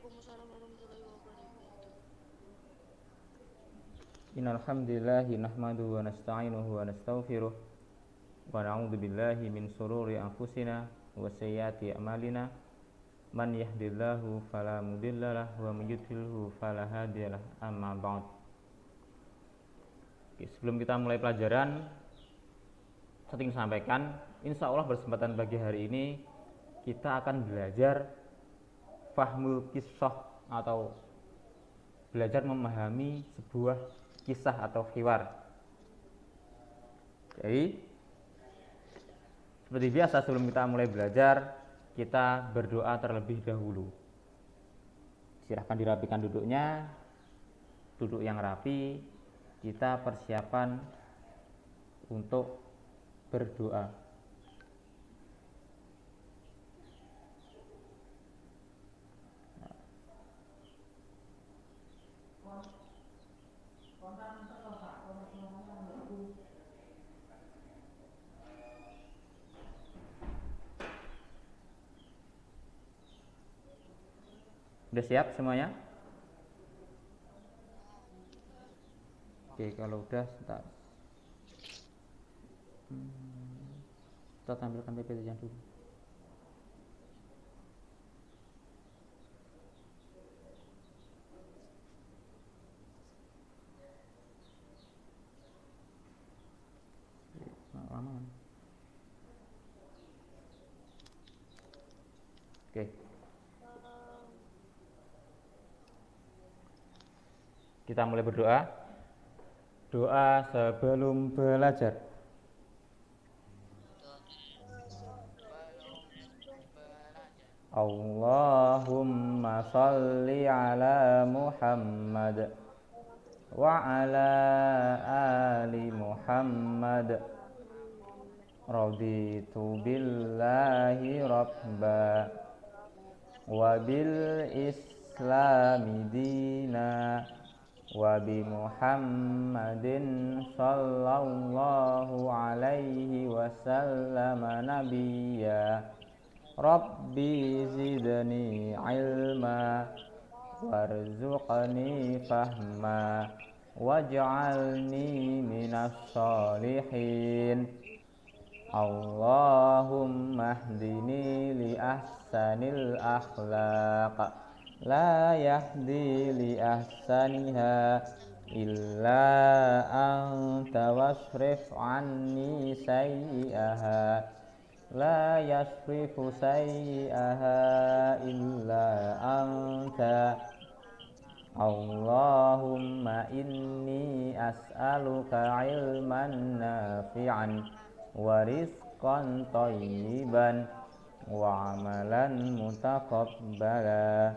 Waalaikumsalam warahmatullahi wabarakatuh. Innal hamdalillahi nahmaduhu wa nasta'inuhu wa nastaghfiruh wa na'udzu billahi min shururi anfusina wa sayyiati a'malina man yahdihillahu fala mudhillalah wa may yudhlilhu fala hadiyalah amma ba'd. Sebelum kita mulai pelajaran, saya ingin sampaikan, insya Allah berkesempatan pagi hari ini kita akan belajar fahmul qissah atau belajar memahami sebuah kisah atau hiwar. Jadi seperti biasa sebelum kita mulai belajar, kita berdoa terlebih dahulu. Silahkan dirapikan duduknya, duduk yang rapi. Kita persiapan untuk berdoa. Sudah siap semuanya? Oke, kalau udah kita tampilkan PPT-nya dulu. Lama. Oke. Kita mulai berdoa. Doa sebelum belajar. Allahumma shalli ala Muhammad wa ala ali Muhammad. Raditu billahi rabba wa bil islami dina wa bi Muhammadin sallallahu alaihi wasallam nabiyya. Rabbi zidni ilma warzuqni fahma waj'alni minas sholihin. Allahumma hdini li ahsanil akhlaq la yahdi li ahsaniha illa anta wasrif anni sayyi'aha la yasrifu sayyi'aha illa anta. Allahumma inni as'aluka ilman nafi'an wa rizqan thayyiban wa amalan mutaqabbala.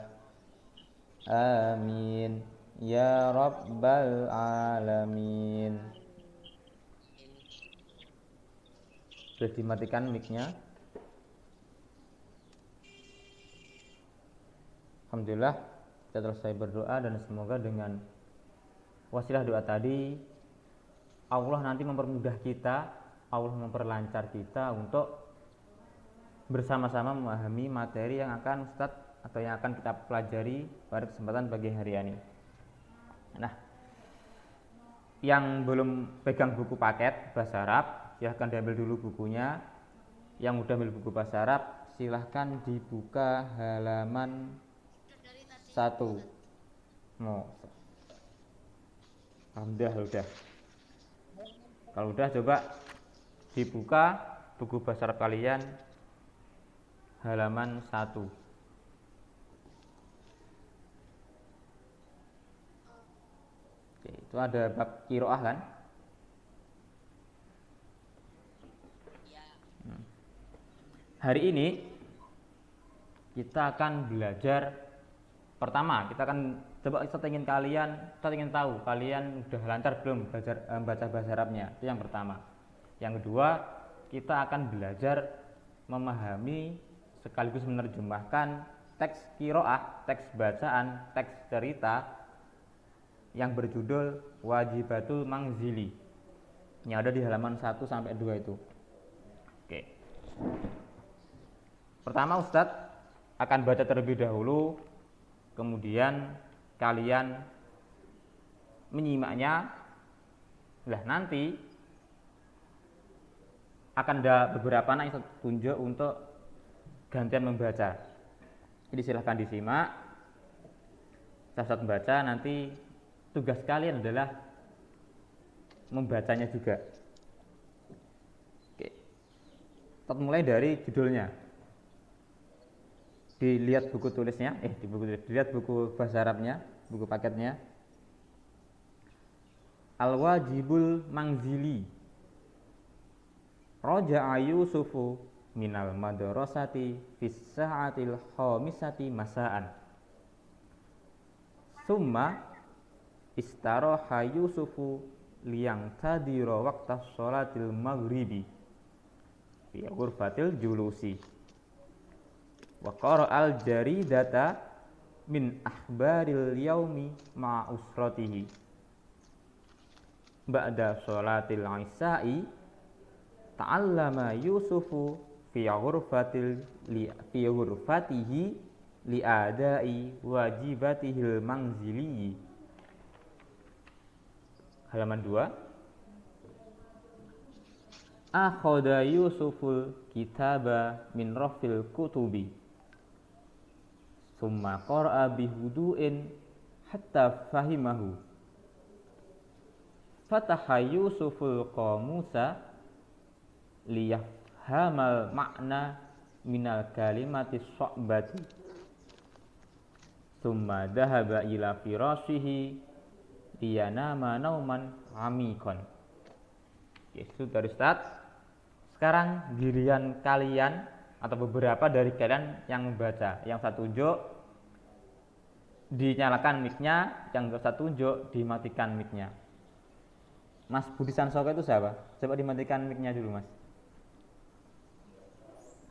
Amin ya rabbal alamin. Sudah dimatikan mic-nya. Alhamdulillah kita selesai berdoa dan semoga dengan wasilah doa tadi Allah nanti mempermudah kita, Allah memperlancar kita untuk bersama-sama memahami materi yang akan Ustadz atau yang akan kita pelajari pada kesempatan pagi hari ini. Nah, yang belum pegang buku paket bahasa Arab, silahkan diambil dulu bukunya. Yang udah ambil buku bahasa Arab, silahkan dibuka halaman 1. Alhamdulillah udah. Kalau udah coba dibuka buku bahasa Arab kalian halaman 1. Oke, itu ada bab qiraah kan? Hari ini kita akan belajar. Pertama, kita akan coba kita ingin tahu kalian udah lancar belum belajar membaca bahasa Arabnya. Itu yang pertama. Yang kedua, kita akan belajar memahami sekaligus menerjemahkan teks qiraah, teks bacaan, teks cerita yang berjudul Wajibatul Mangzili. Yang ada di halaman 1 sampai 2 itu. Oke. Pertama Ustadz akan baca terlebih dahulu kemudian kalian menyimaknya. Lah nanti akan ada beberapa anak yang tunjuk untuk gantian membaca. Jadi silahkan disimak. Saat membaca nanti tugas kalian adalah membacanya juga. Oke. Kita mulai dari judulnya. Dilihat buku tulisnya, dilihat buku bahasa Arabnya, buku paketnya. Al-wajibul manzili. Raja'a Yusufu minal madrasati fis sa'atil khamisati masa'an. Summa istaraha Yusufu liyang tadira waqta sholatil maghribi fi ghurfatil julusi. Wa qara'al jaridata min akhbaril yaumi ma'a usratihi. Ba'da sholatil isya'i ta'allama Yusufu fi ghurfatihi li adai wajibatihil manzili. Halaman 2. Akhadha Yusuful kitaba min rafil kutubi. Summa qara'a bihudu'in hatta fahimahu. Fataha Yusuful qamusa liyafhamal makna minal kalimati so'bati. Summa dhahaba ila firashihi liyanama nauman amikon. Itu dari Ustaz. Sekarang giliran kalian atau beberapa dari kalian yang membaca. Yang satu tunjuk dinyalakan mic-nya, yang satu tunjuk dimatikan mic-nya. Mas Budi Sansoka itu siapa? Coba dimatikan mic-nya dulu, Mas.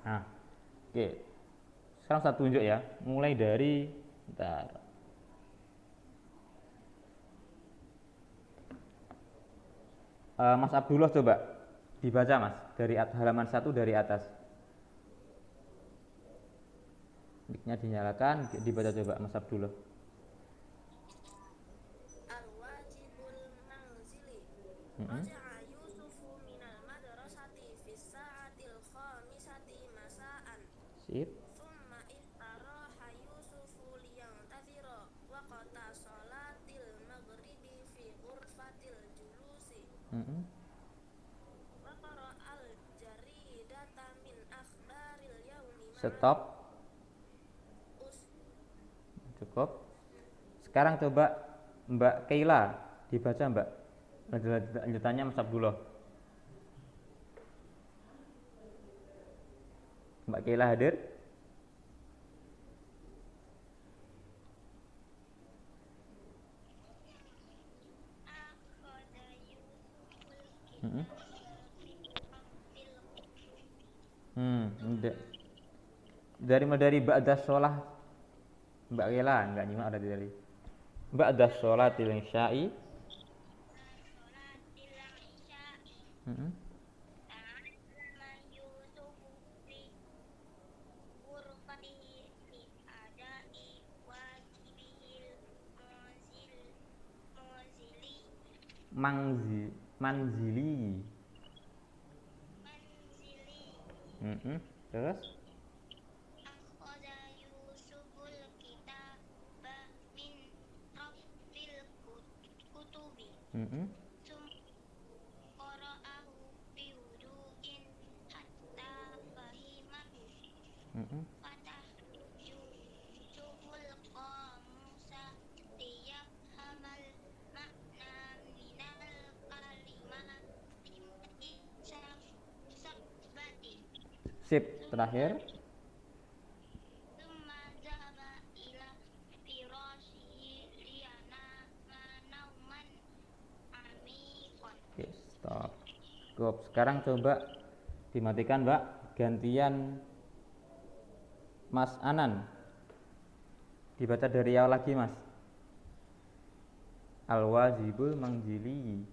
Nah, oke. Sekarang saya tunjuk ya, mulai dari Mas Abdullah coba dibaca, Mas, dari halaman 1 dari atas. Mic-nya dinyalakan, dibaca coba Mas Abdullah. Al-wajibul manzili. Raja'a Yusufu minal madrasati fis sa'atil khamisati masa'an. Sip. Summa istaraha Yusufu liyantadhira waqta sholatil maghribi fi ghurfatil julusi. Wa qara'al jaridata min akhbaril yaumi. Stop. Cukup. Sekarang coba Mbak Keila dibaca, Mbak. Lanjutannya Mas Abdullah. Mbak Keila hadir? Dari ba'da sholah Mbak Keila enggak nyimak ada dari ba'da sholatil isya'i. Manzili. Terus Akhadha Yusuful kitaba min rafil kutubi. Qara'ahu bihudu'in hatta fahimahu. Fatah Yusuful qamusa liyafhamal makna minal kalimati sabati. sip, terakhir. Summa dhahaba ila firashihi liyanama nauman amikon. Oke, stop. Cukup. Sekarang coba dimatikan, Mbak. Gantian Mas Anan. Dibaca dari awal lagi, Mas. Al-wajibul manzili.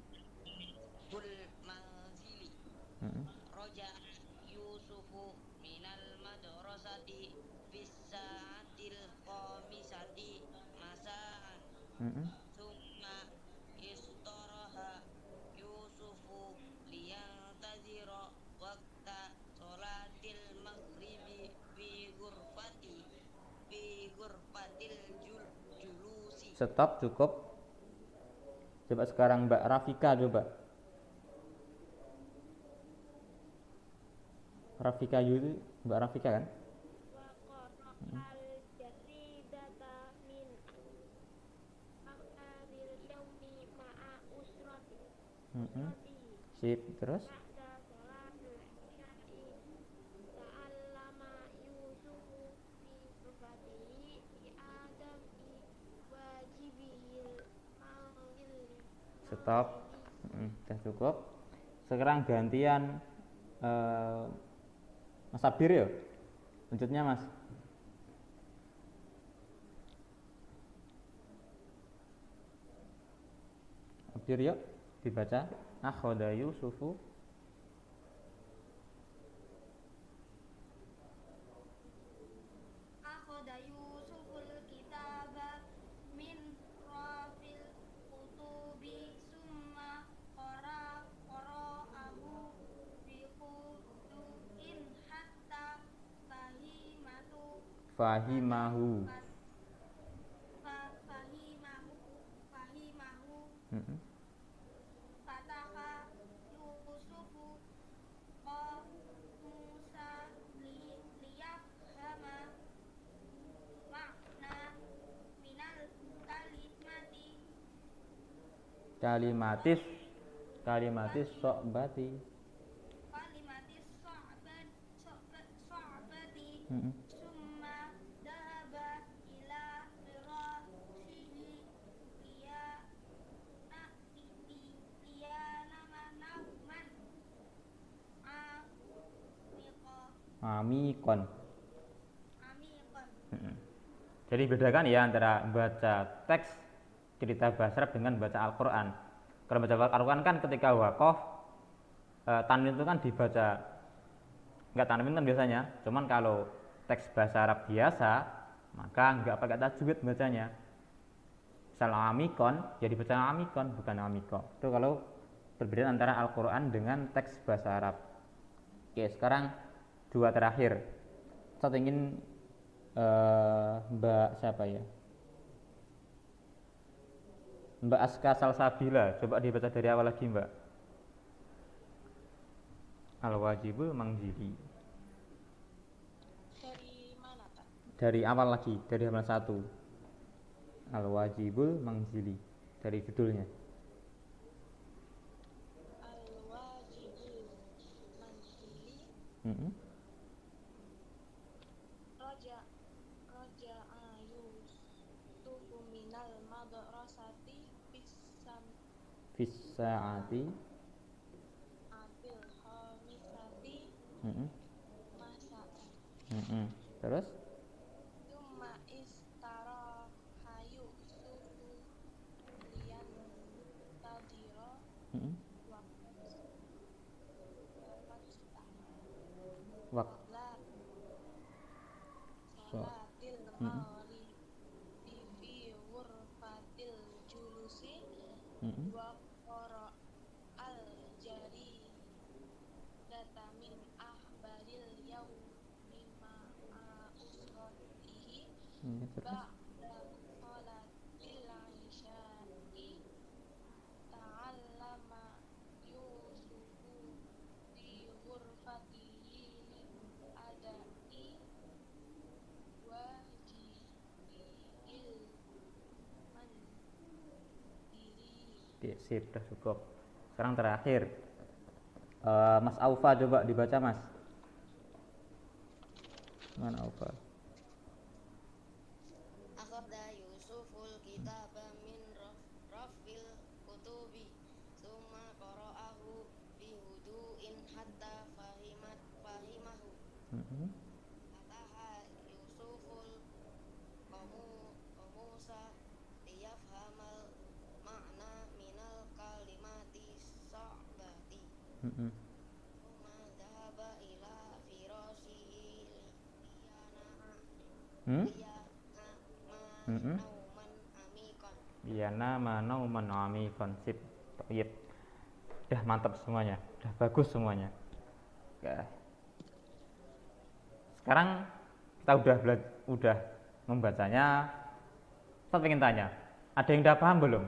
Roja Yusufu minal madrasati fis sa'atil khamisati Mm-mm. Summa istaraha Yusufu liyantazira waqta sholatil maghribi fi ghurfatil julusi. Stop, cukup. Coba sekarang Mbak Rafika coba. Rafika itu Mbak Rafika kan? Waqara'al jaridata min akhiril yaumi ma'a usrati. Mm-mm. Sip, terus? Ba'da sholatul isya'i ta'allama Yusufu fi ghurfatihi bi adami wajibihil Stop. Udah cukup. Sekarang gantian Mas Sabir ya. Lanjutnya Mas. Sabir yuk dibaca. Akhoda Yusufu. Akhoda Yusuful kitaba min rafil kutubi summa qara'ahu bi khudu'in hatta Fahimahu. fahimahu Mm-mm. fataha Yusufu Musa liyafhama makna minal Kalimatis so'bati. kalimatis so'bati Mm-mm. summa dahaba ila firashihi liyanama nauman Amikon. amikon. Mm-mm. Jadi bedakan ya antara baca teks cerita bahasa Arab dengan baca Al-Quran. Kalau baca Al-Quran kan ketika wakof tanwin itu kan dibaca, nggak tanwin kan biasanya. Cuman kalau teks bahasa Arab biasa maka nggak pakai tajwid bacanya. Misal amikon, jadi baca amikon bukan amiko. Itu kalau perbedaan antara Al-Quran dengan teks bahasa Arab. Oke, sekarang dua terakhir. Saya ingin Mbak siapa ya? Mbak Aska Salsabila, coba dibaca dari awal lagi Mbak. Al-wajibul manzili. Dari mana, Pak? Dari awal lagi, dari halaman 1. Al-wajibul manzili, dari judulnya. Al-wajibul manzili Mm-mm. Raja'a Yusufu minal madrasati Fissaati. abil khamisati Mm-mm. masa'an. Mm-mm. Terus? Summa istaraha Yusufu liyantadira Mm-mm. Wak. waqta So. sholatil Mm-mm. maghribi fi ghurfatil julusi Mm-mm. wa qara'al jaridata min akhbaril yawmi ma'a usratihi Terus? ba'da sholatil isya'i ta'allama Yusufu fi ghurfatihi adai wajibihil mandiri. Oke, sip, udah cukup. Sekarang terakhir. Mas Aufa coba dibaca Mas. Mana Aufa? Akhadha Yusuful kitaba min rafil kutubi summa qara'ahu bihudu'in hatta fahimahu Mm-mm. fataha Yusuful qamusa liyafhamal makna minal kalimati sa'bati Mm-mm. summa dhahaba ila firashihi Hmm? liyana'a Mm-mm. nauman amikon. Iyana manau manami konsip. Yep. Udah mantap semuanya, udah bagus semuanya. Oke. Sekarang kita udah membacanya. Saya ingin tanya, ada yang udah paham belum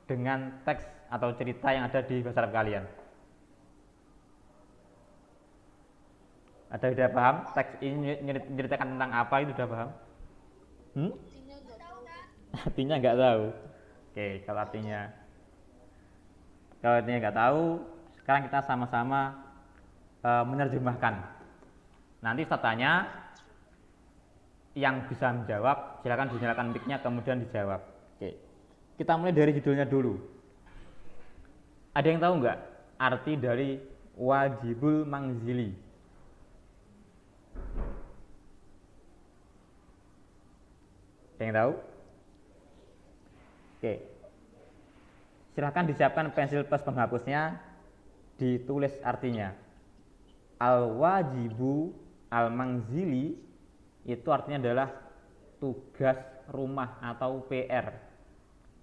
dengan teks atau cerita yang ada di bahasa Arab kalian? Ada yang udah paham? Teks ini menceritakan tentang apa, itu udah paham? Artinya nggak tahu. Artinya nggak tahu. Oke, kalau artinya nggak tahu, sekarang kita sama-sama menerjemahkan. Nanti saya tanya, yang bisa menjawab silakan dinyalakan mic-nya kemudian dijawab. Oke, kita mulai dari judulnya dulu. Ada yang tahu nggak arti dari wajibul mangzili? Ada yang tahu? Oke, silahkan disiapkan pensil plus penghapusnya, ditulis artinya. Al-wajibu al-mangzili itu artinya adalah tugas rumah atau PR.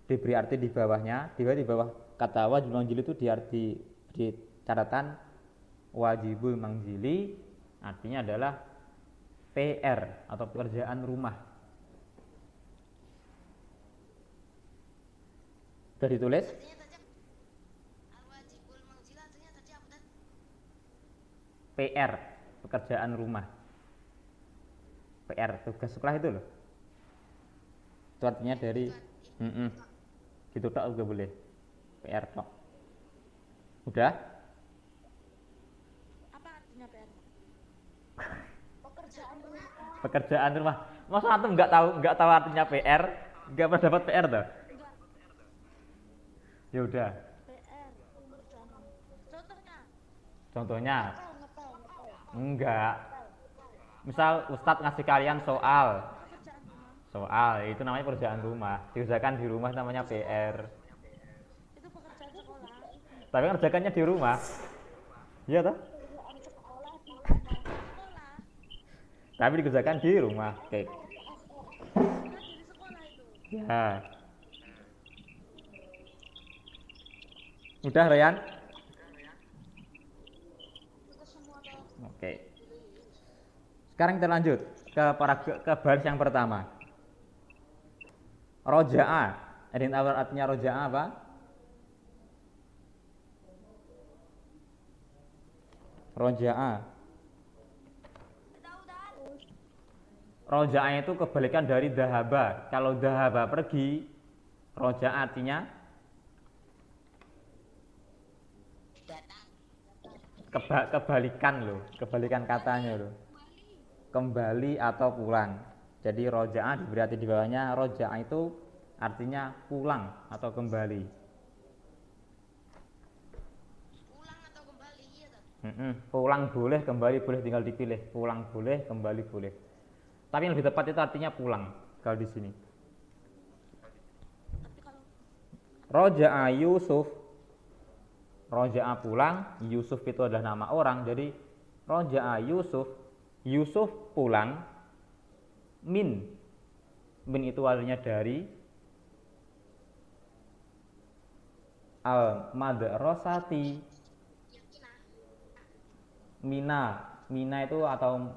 Diberi arti di bawahnya, di bawah kata wajibul mangzili itu di catatan wajibul mangzili artinya adalah PR atau pekerjaan rumah. Sudah ditulis? Artinya tadi al-wajibul mangzil artinya tadi apa tadi? PR, pekerjaan rumah. PR, tugas sekolah itu loh. Itu artinya dari gitu tok juga boleh. PR tok. Udah? Apa artinya PR? Pekerjaan rumah. Masa antum nggak tahu artinya PR? Nggak pernah dapat PR toh? Enggak. Ya udah. PR pekerjaan. Contohnya Ngepel. enggak. Misal Ustadz ngasih kalian soal, itu namanya pekerjaan rumah. Dikerjakan di rumah namanya PR. Itu pekerjaan sekolah. Tapi kan kerjakannya di rumah. Iya toh? Sekolah. Tapi dikerjakan di rumah. Oke. Kan di sekolah itu. Ya. Udah Ryan? Kita semua tahu. Oke. Sekarang kita lanjut ke baris yang pertama. Roja'a. Ada yang tahu artinya roja'a apa? Roja'a. Roja'a itu kebalikan dari dahaba. Kalau dahaba pergi, roja'a artinya kebalikan katanya loh. Kembali atau pulang. Jadi roja'a diberi arti di bawahnya, roja'a itu artinya pulang atau kembali. Pulang atau kembali iya toh? Pulang boleh, kembali boleh, tinggal dipilih. Pulang boleh, kembali boleh. Tapi yang lebih tepat itu artinya pulang kalau di sini. Roja'a Yusuf. Roja'a pulang, Yusuf itu adalah nama orang. Jadi roja'a Yusuf pulang. Min itu artinya dari. Al madrasati. Mina itu atau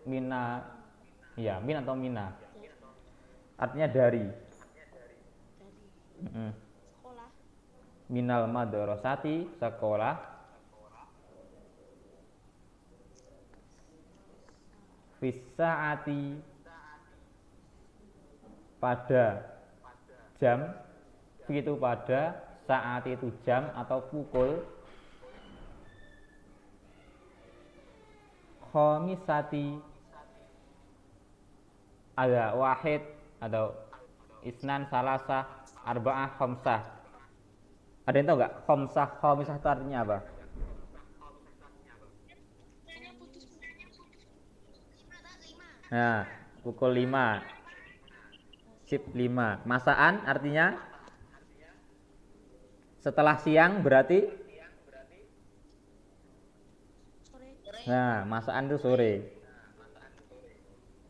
mina, ya min atau mina. Artinya dari. Sekolah. Minal madrasati, sekolah. Fisaati, pada jam. Begitu pada saat itu jam atau pukul. Khomisati, ada wahid, ada isnan, salasah, arba'ah, khomsah. Ada yang tahu nggak khomsah, khomisah itu artinya apa? Nah, pukul 5, sip 5. Masaan artinya setelah siang berarti. Sore. Nah, masaan itu sore.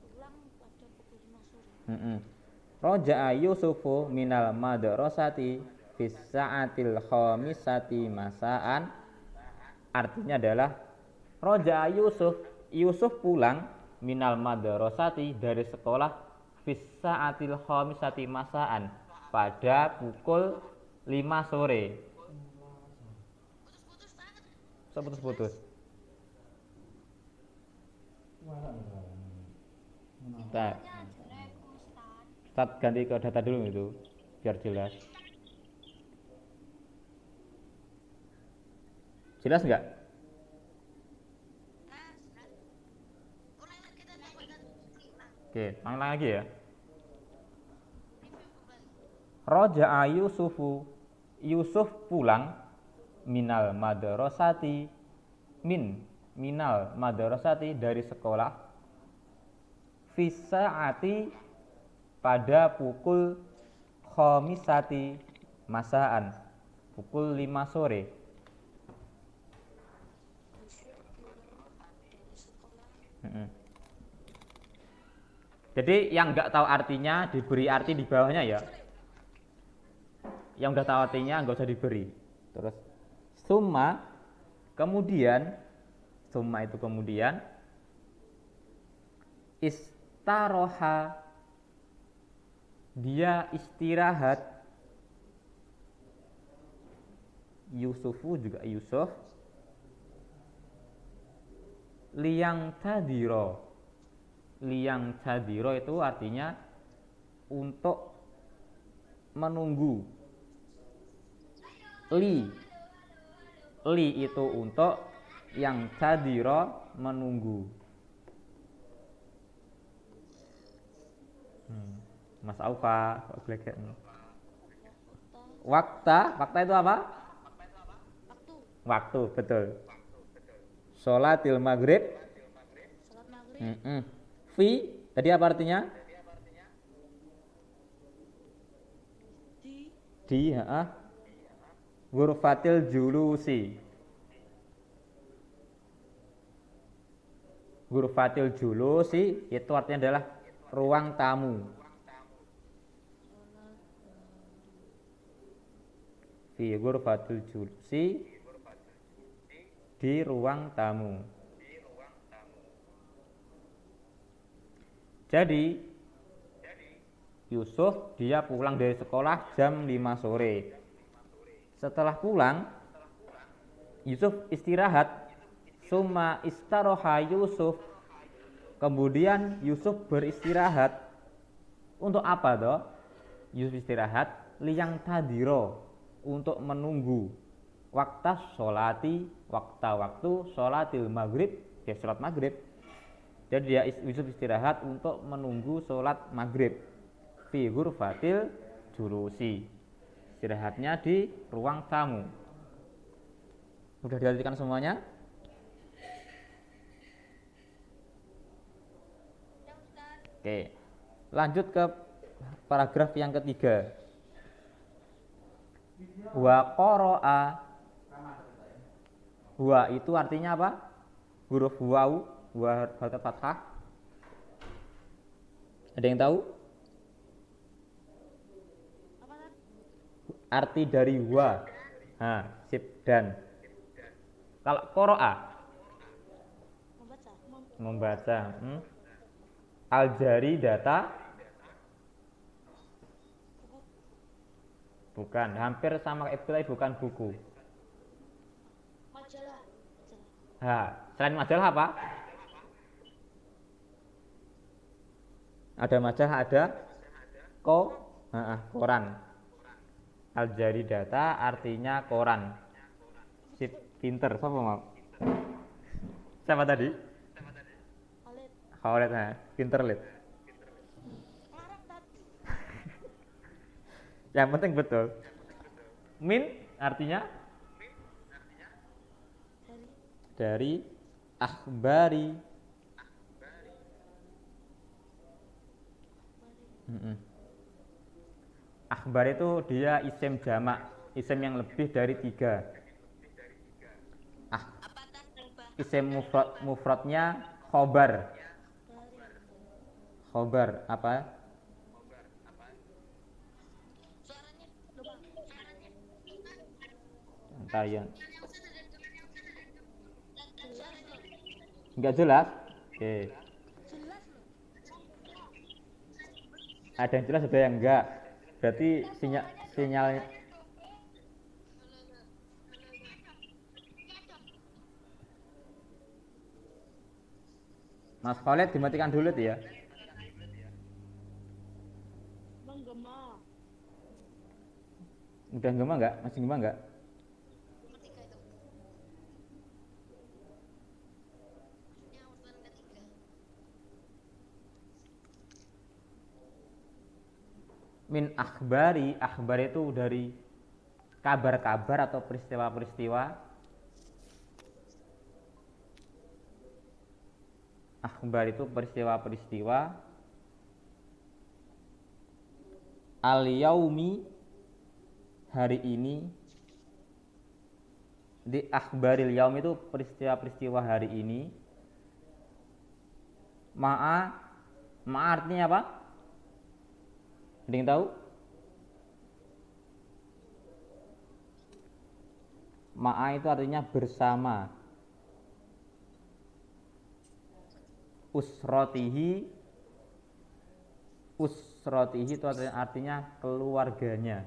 Pulang pada pukul 5 sore. Roja'a Yusufu minal madrasati fis sa'atil khamisati masaan. Artinya adalah Roja'a Yusuf pulang minal madrasati dari sekolah fis sa'atil khamisati masaan pada pukul 5 sore. Putus-putus banget. Putus-putus. Kita jelek Ustaz. Ustaz ganti ke data dulu itu biar jelas. Jelas nggak? Nah, ulang lagi kita coba dan ulang. Oke, ulang lagi ya. Review kembali. Roja'a Yusuf pulang minal madrasati dari sekolah fisaati pada pukul khamisati masaan pukul 5 sore. Jadi yang nggak tahu artinya diberi arti di bawahnya ya. Yang udah tahu artinya nggak usah diberi. Terus summa itu kemudian istaroha dia istirahat. Yusufu juga Yusuf. Liyang cadiro itu artinya untuk menunggu. Li itu untuk, yang cadiro menunggu. Mas Aufa wakta itu apa? Waktu, betul. Sholatil maghrib. Salat maghrib. Fi tadi apa artinya? Di ghurfatil julusi. Ghurfatil julusi itu artinya adalah ruang tamu. Fi ghurfatil julusi, di ruang tamu. Jadi Yusuf dia pulang dari sekolah jam 5 sore. Setelah pulang Yusuf istirahat. Summa istaroha Yusuf. Kemudian Yusuf beristirahat. Untuk apa toh? Yusuf istirahat liyang tadiro, untuk menunggu waktu sholatil maghrib, ya sholat maghrib. Jadi dia Yusuf istirahat untuk menunggu sholat maghrib. Fi ghurfatil julusi. Istirahatnya di ruang tamu. Sudah diartikan semuanya? Ya Ustaz. Oke. Lanjut ke paragraf yang ketiga. Wa qara'a. Wa itu artinya apa? Huruf waw, wa harakat fathah. Ada yang tahu? Apa kan? Arti dari wa. Sip dan. Kalau qara'a membaca. Al-jari data. Bukan, hampir sama itu tapi bukan buku. Majalah. Selain majalah apa? Ada majalah, ada koran. Al-jari data artinya koran. Sip, pinter. Siapa mau? Siapa tadi? Khalid, pinter lid. Ngarang tadi. Yang penting betul. Min artinya dari akhbari. Akhbar itu dia isim jamak, isim yang lebih dari 3. Isim mufradnya khobar. Khobar apa? kalian. Jelas loh. Enggak jelas? Oke. Jelas loh. Ada yang jelas, ada yang enggak. Berarti sinyalnya Mas Khalid dimatikan dulu tuh ya. Menggema. Udah gema enggak? Masih gema enggak? Nomor 3 itu. Yang urutan ketiga. Min akhbari, akhbar itu dari kabar-kabar atau peristiwa-peristiwa. Akhbar itu peristiwa-peristiwa. Al-yaumi, hari ini. Di akhbaril yaum itu peristiwa-peristiwa hari ini. Ma'a artinya apa? Ada yang tahu? Ma'a itu artinya bersama. Usrotihi itu artinya keluarganya.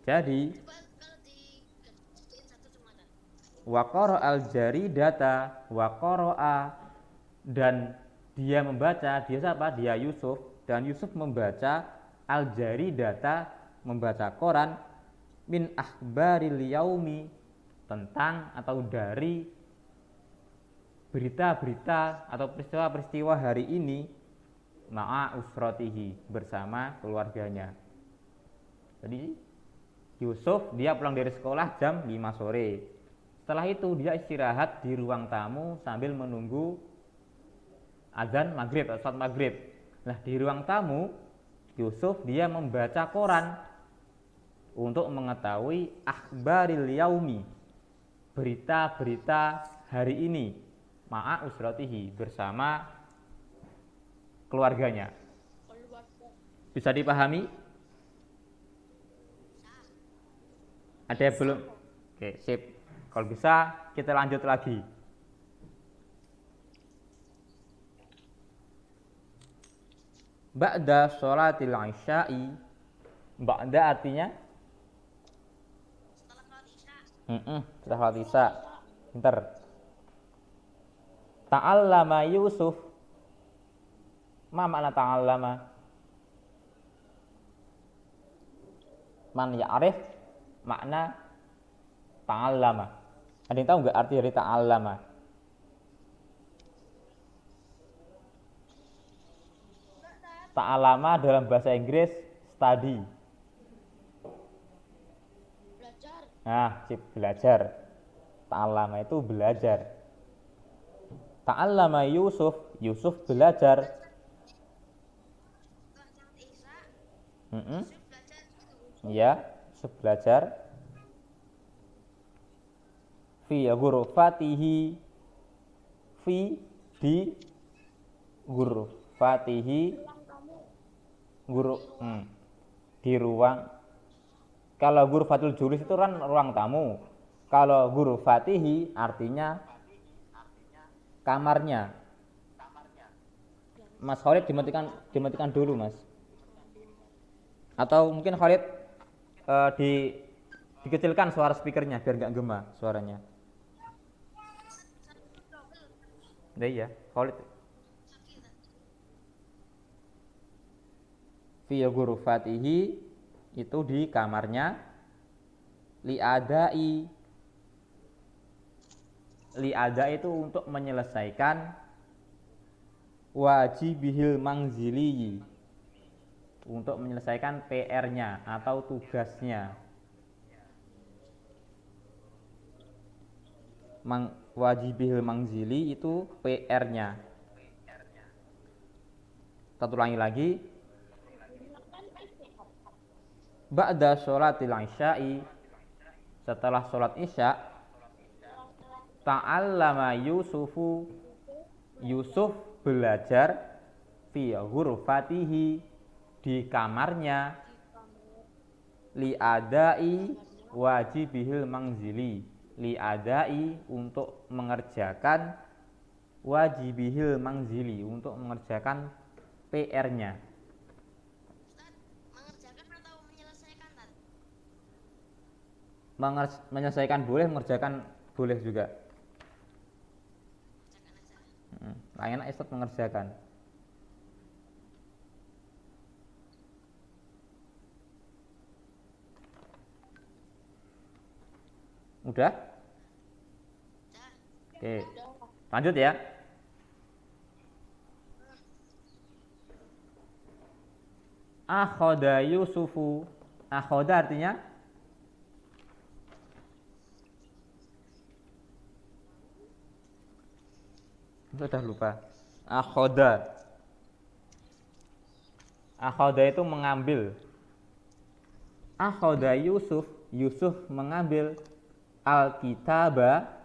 Jadi Kalau dijadiin satu cuma ada. waqara al-jaridata waqara'a, dan dia membaca, dia siapa? Dia Yusuf, dan Yusuf membaca al-jaridata, membaca koran, min akhbaril yaumi, tentang atau dari berita-berita atau peristiwa-peristiwa hari ini, ma'a usrotihi, bersama keluarganya. Jadi Yusuf dia pulang dari sekolah jam 5 sore. Setelah itu dia istirahat di ruang tamu sambil menunggu azan maghrib atau salat maghrib. Nah, di ruang tamu Yusuf dia membaca koran untuk mengetahui akhbaril yaumi, berita-berita hari ini, ma'a usratihi, bersama keluarganya. Bisa dipahami? Ada yang belum? Oke, sip. Kalau bisa kita lanjut lagi. Ba'da sholatil isya'i. Ba'da artinya Setelah sholat isya. setelah sholat isya. Bentar. Ta'allama Yusuf. Ma makna ta'allama? Man ya'rif makna ta'allama. Ada yang tahu nggak arti dari ta'allama? Ta'allama dalam bahasa Inggris study. Belajar. Nah, belajar. Ta'allama itu belajar. Ta'allama Yusuf, Yusuf belajar. Setelah sholat isya, Mm-mm. Yusuf belajar gitu. Ya, Yusuf belajar. Fi ghurfatihi, fi di ghurfatihi, di ruang. Kalau ghurfatul julis itu kan ruang tamu. Kalau ghurfatihi artinya kamarnya. Mas Khalid dimatikan dulu, Mas. Atau mungkin Khalid dikecilkan suara speakernya biar nggak gema suaranya. Iya, Khalid. Fi ghurfatihi itu di kamarnya. Li'adai itu untuk menyelesaikan wajibihil mangzili, untuk menyelesaikan PR-nya atau tugasnya. Wajibihil mangzili itu PR-nya. Kita ulangi lagi. Ba'da sholatil isya'i, setelah sholat isya, ta'allama Yusufu, Yusuf belajar fi ghurfatihi, di kamarnya, liadai wajibihil manzili. Liadai untuk mengerjakan wajibihil manzili, untuk mengerjakan PR-nya. Ustaz, mengerjakan atau menyelesaikan, Tat? Menyelesaikan boleh, mengerjakan boleh juga. Mengerjakan aja. Lain enak Ustaz mengerjakan. Udah? Dah. Oke. Lanjut ya. Akhoda Yusufu. Akhoda artinya sudah lupa. Akhoda. Akhoda itu mengambil. Akhoda Yusuf. Yusuf mengambil Alkitabah.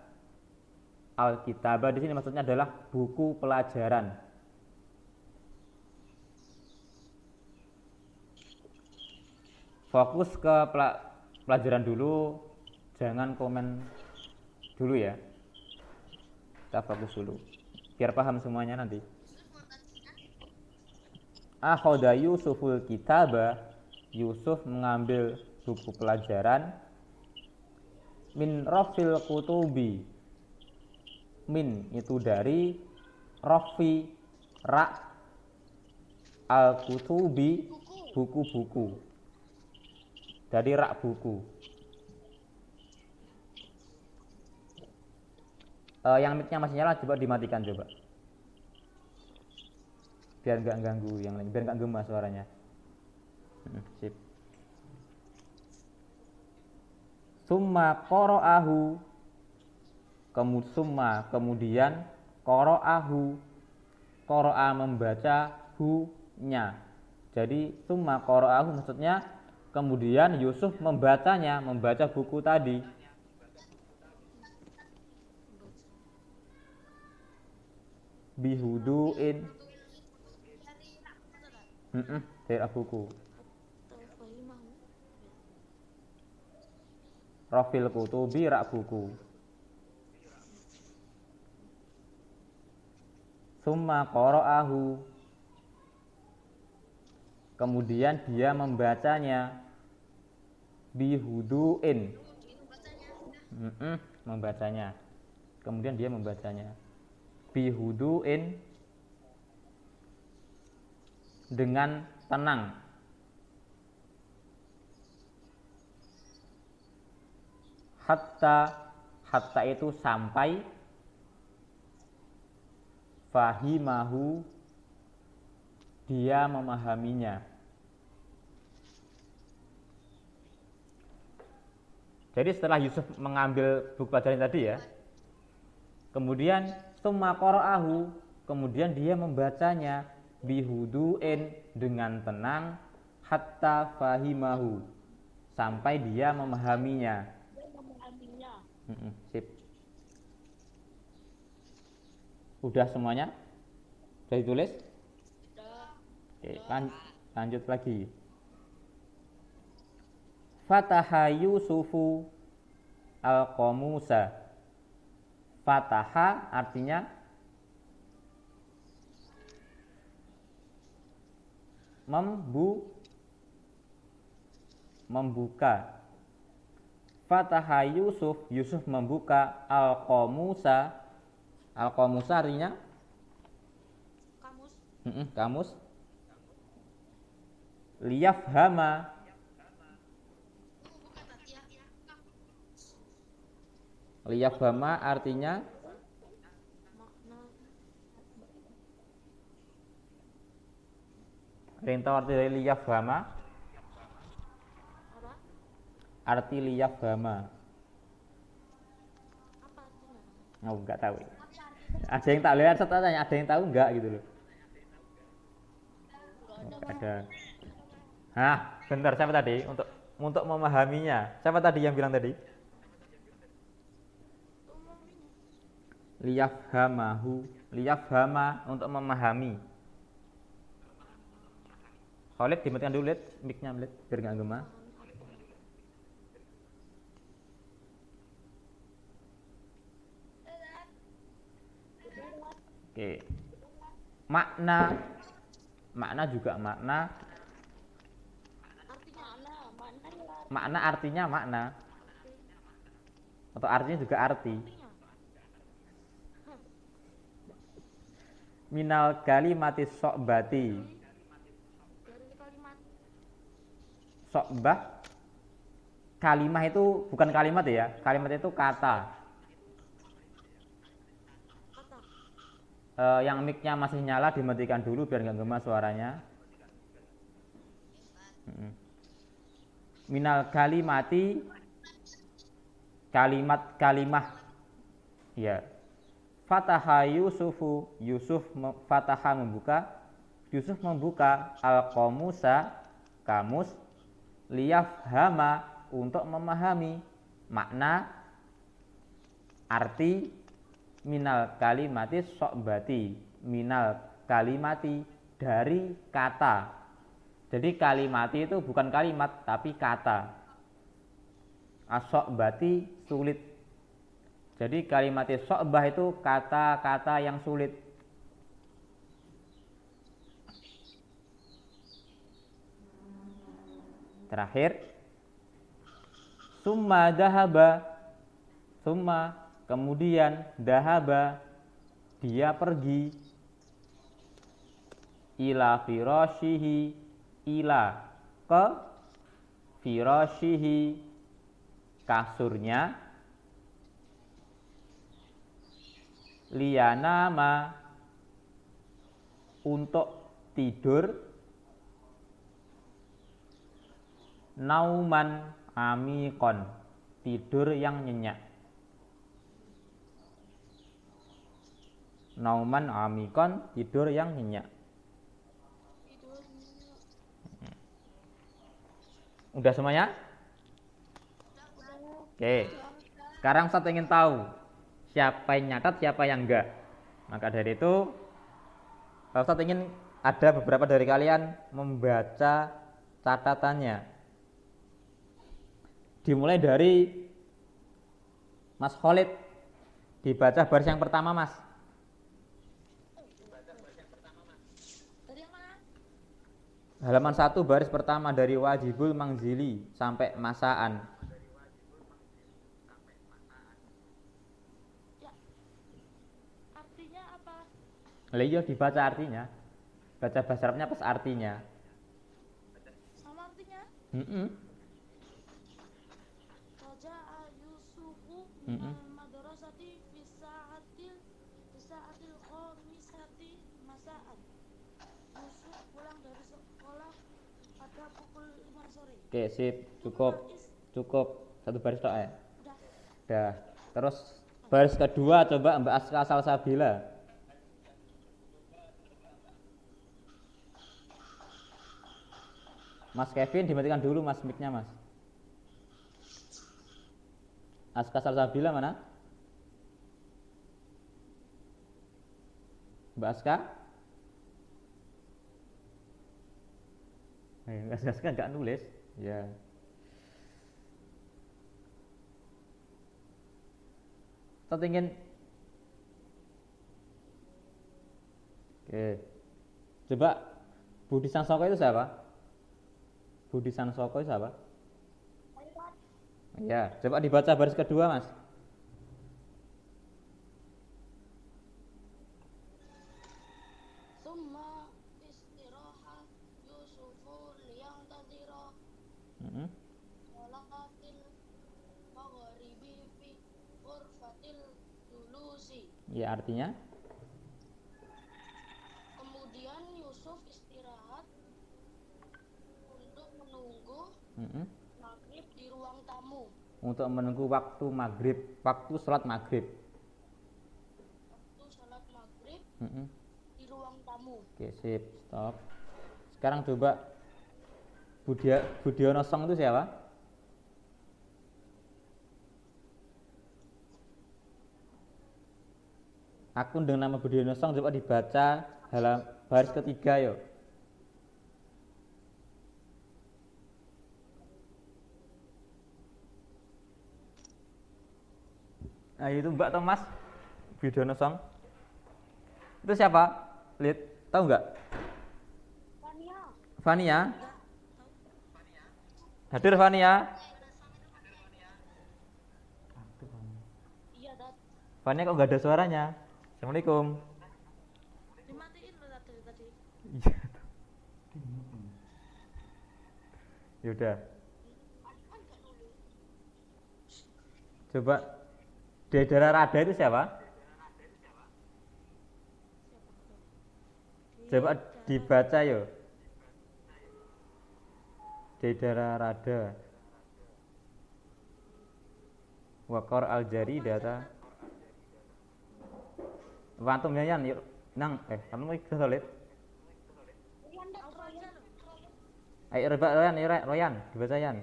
Alkitabah di sini maksudnya adalah buku pelajaran. Fokus ke pelajaran dulu, jangan komen dulu ya. Kita fokus dulu, biar paham semuanya nanti. Yusuf mengkajikan. Akhoda Yusuful Kitabah. Yusuf mengambil buku pelajaran min rofil kutubi. Min itu dari, rofi rak, al kutubi buku-buku, dari rak buku. Yang mic-nya masih nyala coba dimatikan coba, biar nggak ganggu yang lain, biar nggak gema suaranya. Sip. Summa qara'ahu. Kemudian qara'ahu. Qara'a membaca, hu-nya. Jadi summa qara'ahu maksudnya kemudian Yusuf membacanya, membaca buku tadi. Bihuduin. Dari buku. Rofil kutubi rak buku. Summa qara'ahu. Kemudian dia membacanya. Bihuduin. Membacanya. Kemudian dia membacanya. Bihuduin. Dengan tenang. Hatta itu sampai, fahimahu dia memahaminya. Jadi setelah Yusuf mengambil buku pelajaran tadi ya, kemudian summa qara'ahu, kemudian dia membacanya bihuduin dengan tenang, hatta fahimahu sampai dia memahaminya. Sip. Udah semuanya? Sudah ditulis? Oke, lanjut lagi. Fataha Yusufu al-qamusa. Fataha artinya membuka. Fataha Yusuf, Yusuf membuka al-qamusa. Al-qamusa artinya Kamus. Kamus. Liyafhama. Bukan, Tat, ya. Liyafhama artinya Makna. Rinto arti dari liyafhama. Apa? Arti liyafhama. Apa artinya? Oh, enggak tahu. Ada yang tak lihat tanya, ada yang tahu enggak gitu loh. Enggak ada. Hah, bentar, siapa tadi? Untuk memahaminya. Siapa tadi yang bilang tadi? Liyafhamahu. Liyafhama untuk memahami. Khalid dimatikan dulu, Lid. Mic-nya, Lid, biar enggak gema. Oke. Makna, makna juga makna. Artinya mana ya? Makna artinya makna. Atau artinya juga arti. Artinya. Minal kalimati sokbati. Dari kalimat Sokbah. Kalimah itu bukan kalimat ya. Kalimat itu kata. kata. Yang mic-nya masih nyala dimatikan dulu biar nggak gemas suaranya. Minal kalimati kalimat kalimah ya. Fataha Yusufu, Fataha membuka, Yusuf membuka al-qamusa kamus liyafhama untuk memahami makna arti minal kalimati sokbati, minal kalimati dari kata. Jadi kalimati itu bukan kalimat tapi kata. As-sokbati sulit. Jadi kalimati sokbah itu kata-kata yang sulit. Terakhir, summa dahaba, summa kemudian dahaba dia pergi ila firashihi, ila ke firashihi kasurnya, liyanama untuk tidur, nauman amikon tidur yang nyenyak. Nauman amikon tidur yang nyenyak. Udah semuanya? Oke. Sekarang saya ingin tahu siapa yang nyatat, siapa yang enggak. Maka dari itu saya ingin ada beberapa dari kalian membaca catatannya. Dimulai dari Mas Khalid. Dibaca baris yang pertama, Mas. Dari yang mana? Halaman 1 baris pertama dari wajibul mangzili sampai masaan. Ya. Artinya apa? Lah iya dibaca artinya. Baca bahasa Arabnya pas artinya. Sama artinya? Raja'a Yusufu minal madrasati fisaatil khamisati masaan. Yusuf pulang dari sekolah pada pukul 5 sore. Oke, sip, cukup. Satu baris tok ya. Udah. Terus baris kedua coba Mbak Aska Salsabila. Mas Kevin dimatikan dulu Mas mic-nya, Mas. Aska Salsabila mana? Mbak Aska? Mbak Aska nggak nulis. Ya. Saya ingin. Oke. Coba Budi Sansoko itu siapa? Budi Sansoko itu siapa? Ya, coba dibaca baris kedua, Mas. Summa istiraha Yusufu liyantadira sholatil maghribi fi ghurfatil julusi. Ya, artinya? Kemudian Yusuf istirahat untuk menunggu maghrib di ruang tamu. Untuk menunggu waktu maghrib, waktu sholat maghrib. Waktu sholat maghrib Mm-mm. di ruang tamu. Oke, sip, stop. Sekarang coba Budiono Song itu siapa? Akun dengan nama Budiono Song coba dibaca baris ketiga yuk. Nah itu Mbak Thomas Budiono Song. Itu siapa? Lid, tahu nggak? Fania. Fania? Enggak. Tahu? Hadir Fania? Iya, dat. Fania kok nggak ada suaranya? Assalamualaikum. Dimatiin lo tadi tadi. Iya. Yaudah. Coba Dedara Rada itu siapa? Coba dibaca yo. Dedara Rada. Wakor Aljari data. Wantum ya Yan, yuk. Nang, kamu mau ikut Solid? Apa aja lo? Ayo Royan, Royan, dibaca Yan.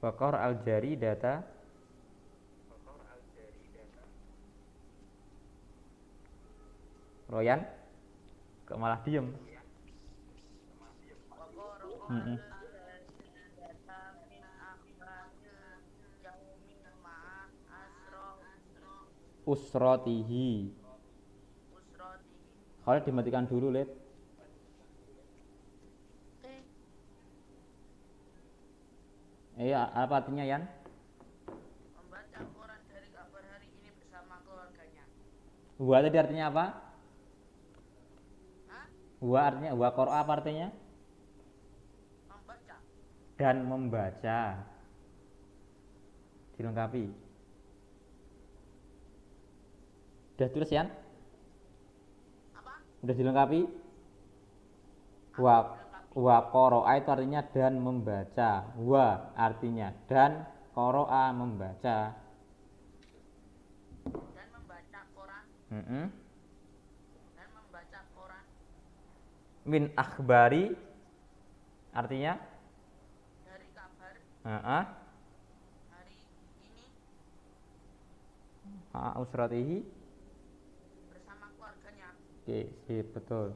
Wakor Aljari data. Royan, kok malah diem? Mm-mm. Usrotihi. Kalian dimatikan dulu, Lid. Oke. Apa artinya Yan? Membaca koran dari kabar hari ini bersama keluarganya. Wa tadi artinya apa? Hah? Wa artinya wa qara apa artinya? Membaca. Dan membaca. Dilengkapi. Udah tulis Yan? Apa? Udah dilengkapi? Wa qara'a itu artinya dan membaca. Wa artinya dan qara'a membaca. Dan membaca koran. Dan membaca koran. Min akhbari artinya Dari kabar hari ini usratihi. bersama keluarganya. Oke, sip, betul.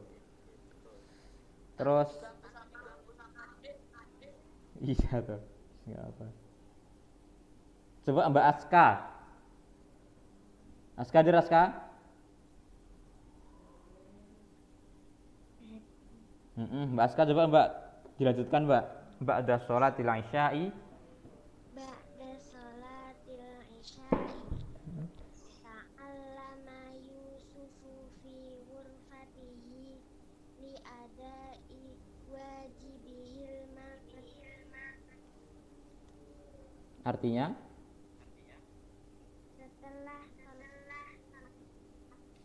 Terus iya tuh, nggak apa. Coba Mbak Aska. Aska hadir Aska? Mbak Aska coba Mbak dilanjutkan Mbak. Mbak ada sholat til isya'i. Ba'da sholatil isya'i ta'allama Yusufu fi ghurfatihi li adai wajibihil maghrib. Artinya Setelah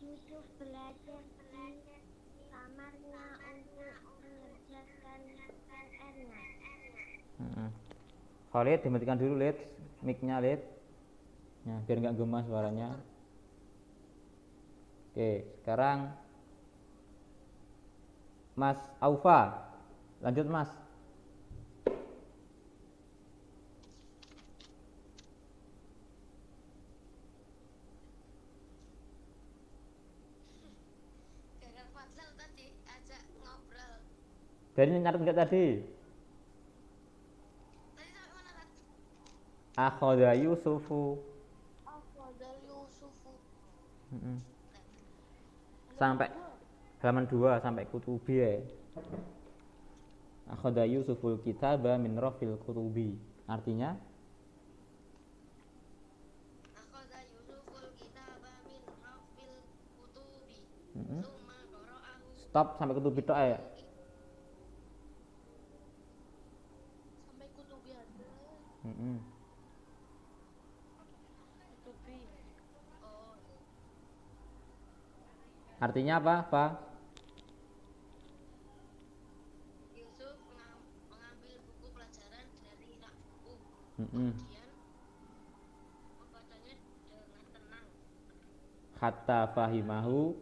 Yusuf belajar di kamarnya untuk mengerjakan PR-nya. Khalid dimatikan dulu Lid, mic-nya Lid. Nah, biar nggak gemas suaranya. Oke, sekarang Mas Aufa. Lanjut Mas. Gagal Fadlan tadi ajak ngobrol. Dari nyatet nggak tadi? Tadi sampai mana kan? Akhoda Yusufu. Afdal Yusufu. Sampai halaman 2 sampai kutubi ya. Akhoda Yusuful kitaba min rafil kutubi. Artinya Akhadha Yusuful kitaba min hafil kutubi. Summa qara'ahu. stop sampai kutubi tok ya. Sampai kutubian. Kutubi. Oh, Artinya apa? Yusuf mengambil buku pelajaran dari Nakbu. Mm-mm. Kemudian membacanya dengan tenang. Hatta fahimahu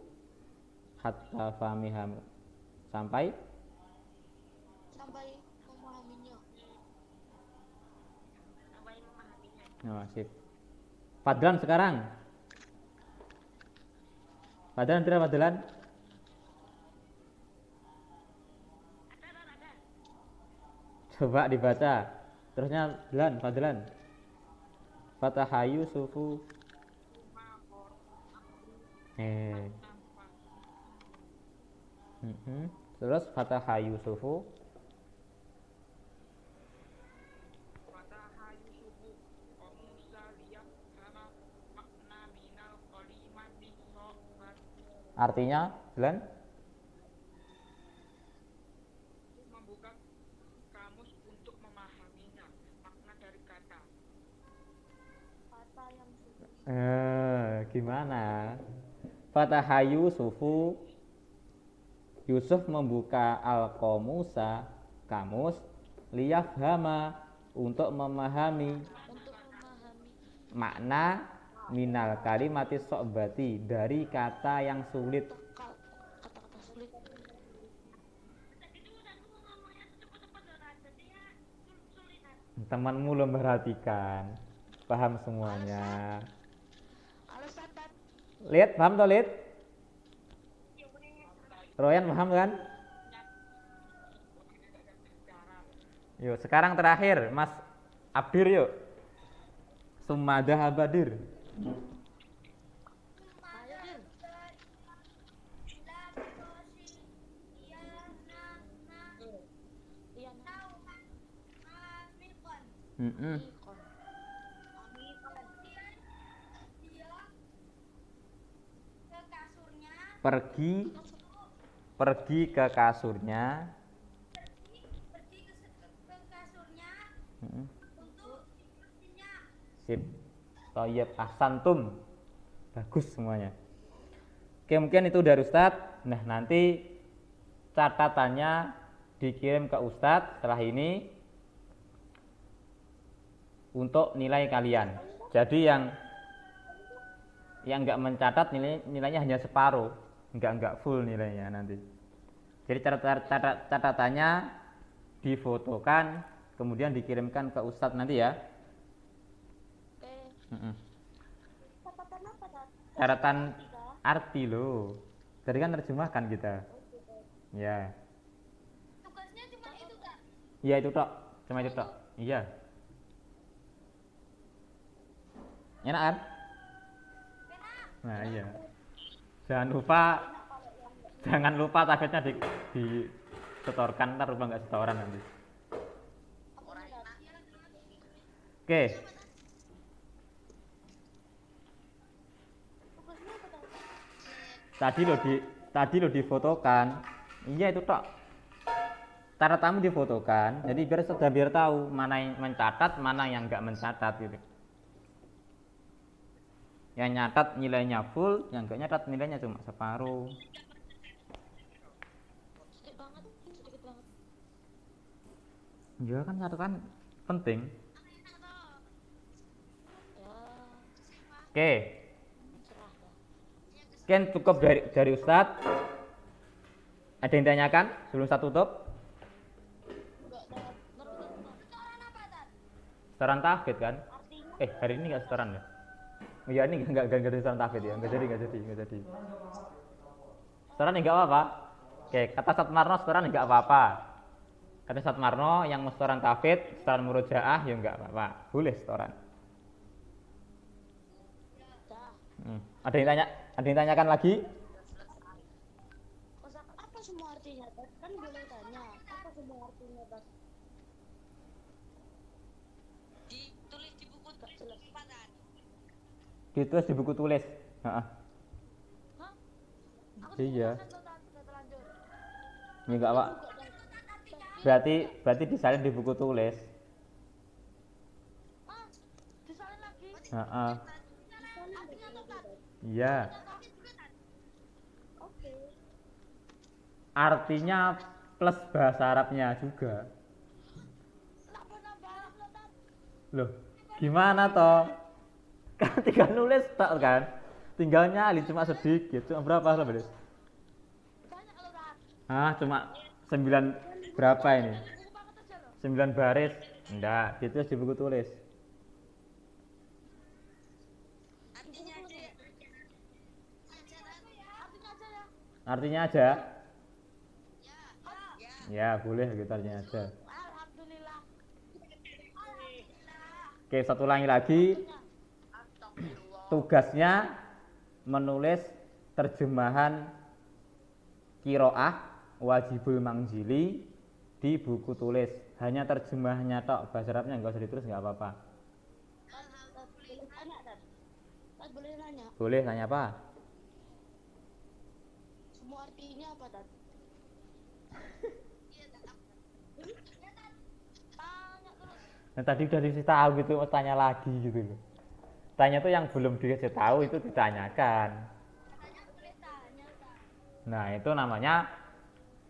hatta famiham sampai Sampai memahaminya. Sampai memahaminya. sip. Fadlan sekarang. Fadlan tidak Fadlan? Coba dibaca. Terusnya Fadlan. Fataha Yusufu. Terus Fataha Yusufu. Artinya, Glenn? Membuka kamus untuk memahaminya, makna dari kata. Kata yang sulit. Gimana? Fataha Yusufu. Yusuf membuka al-qamusa, kamus, liyafhama, untuk memahami Untuk memahami makna minal kalimati so'bati, dari kata yang sulit. kata-kata sulit. Temanmu belum perhatikan, paham semuanya. Kalau Ustaz, Lihat, paham toh, Lid? Royan paham kan? Yuk, sekarang terakhir, Mas Abdir yuk. Sumadah Abadir. ayo Din. Iya, Mm-mm. ikon. Pergi ke kasurnya. Mm-mm. Sip. Toyib ahsantum. Bagus semuanya. Oke, mungkin itu dari Ustadz. Nah, nanti catatannya dikirim ke Ustadz setelah ini untuk nilai kalian. Jadi yang nggak mencatat nilainya hanya separuh, nggak full nilainya nanti. Jadi catatannya difotokan, kemudian dikirimkan ke Ustadz nanti ya. Oke. Mm-mm. Catatan apa, Ustaz? Catatan arti loh. Tadi kan terjemahkan kita. Ya. Tugasnya cuma itu, Kak. Iya itu tok, cuma itu tok. Iya. Enak kan? Nah iya. Jangan lupa targetnya disetorkan, ntar lupa nggak setoran nanti. Oke. Tadi lo difotokan. Iya itu tok. Tamu difotokan. Jadi biar tahu mana yang mencatat, mana yang nggak mencatat gitu. Yang nyatat nilainya full, yang nggak nyatat nilainya cuma separuh. Sedikit banget. Ya kan catatan penting. Ya, Oke. cerah dah. Sekian cukup dari Ustadz. Ada yang ditanyakan sebelum saya tutup? Enggak dapat. Setoran tahfidz kan? Hari ini nggak setoran ya? Oh ya ini nggak ada setoran tahfidz ya? Nggak jadi. Setoran nggak apa-apa. Oke, kata Ustadz Marno setoran nggak apa-apa. Kata Ustadz Marno yang mau setoran tahfidz, setoran murojaah ya nggak apa-apa. Boleh setoran. Dah. Ada yang tanyakan lagi? Ustaz, apa semua artinya, Ustaz? Kan boleh tanya. Apa semua artinya, Ustaz? Ditulis di buku tempatan. Ditulis di buku tulis. Hah? Aku Iya. Ustaz, udah terlanjur. Ya enggak, Pak. Berarti disalin di buku tulis. Ah, disalin lagi. Heeh. Artinya apa, Ustaz? Iya. Oke. Artinya plus bahasa Arabnya juga. Nambah Arab, Ustaz. Loh, gimana toh? Kan tinggal nulis tak kan? Tinggal nyalin cuma sedikit. Cuma berapa lah, Bes? Banyak loh, Ustaz. Hah, cuma 9 berapa ini? Buku banget aja loh. 9 baris. Enggak, ditulis di buku tulis. Artinya aja ya. Artinya aja ya. Artinya aja? Ya. Ya, boleh gitu artinya aja. Alhamdulillah. Oke, satu ulangi lagi. tugasnya menulis terjemahan kiroah wajibul manzili di buku tulis. Hanya terjemahnya tok, bahasa Arabnya nggak usah ditulis, nggak apa-apa. Boleh tanya, Tat? Tat, boleh nanya? Boleh, nanya apa? Semua artinya apa, Tat? Tanya terus. Nah, tadi udah dikasih tahu gitu, mau tanya lagi gitu loh. Tanya tuh yang belum dikasih tahu itu ditanyakan. Katanya boleh tanya, Kak. Nah, itu namanya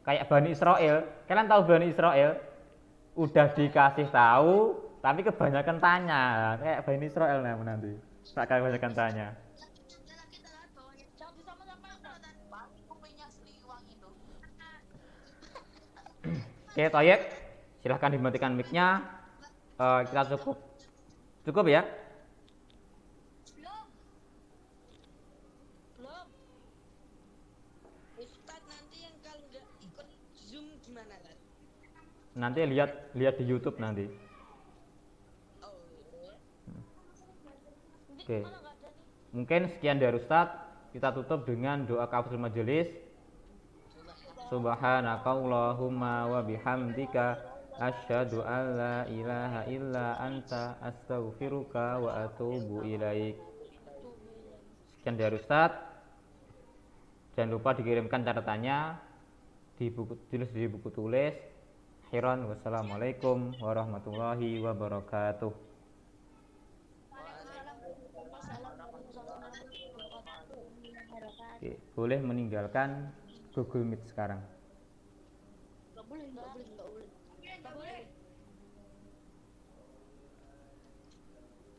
kayak Bani Israel. Kalian tahu Bani Israel? Udah dikasih tahu, tapi kebanyakan tanya. Kayak Bani Israel nanti. Tak kebanyakan tanya. Jangan disama-samain, Tat. Bagi kupingnya Sliwang itu. Oke, Toyib. Silahkan dimatikan mic-nya. Kita cukup. Cukup ya? Belum. Belum. Ustadz, nanti yang kalau nggak ikut Zoom gimana, Tat? Nanti lihat di YouTube nanti. Oh, iya. Oke. Malah nggak ada nih. Mungkin sekian dari Ustadz. Kita tutup dengan doa kafatul majelis. Subhanakallahumma wa bihamdika asyhadu an la ilaha illa anta astaghfiruka wa atubu ilaik. Sekian dari Ustadz. Jangan lupa dikirimkan catatannya tulis di buku tulis. Khairan, wassalamualaikum warahmatullahi wabarakatuh. Oke, boleh meninggalkan Google Meet sekarang. Nggak boleh, nggak boleh, nggak boleh. Nggak boleh.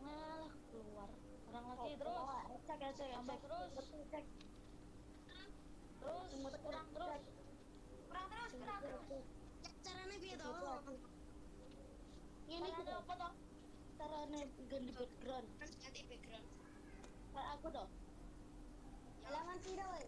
Malah keluar. Orang lagi terus. Cek, terus. Terus, kurang terus. Kurang terus. Caranya biar tahu. Ini kita apa toh? Caranya ganti background. Ganti background. Kayak aku toh. Jangan sih, Doi.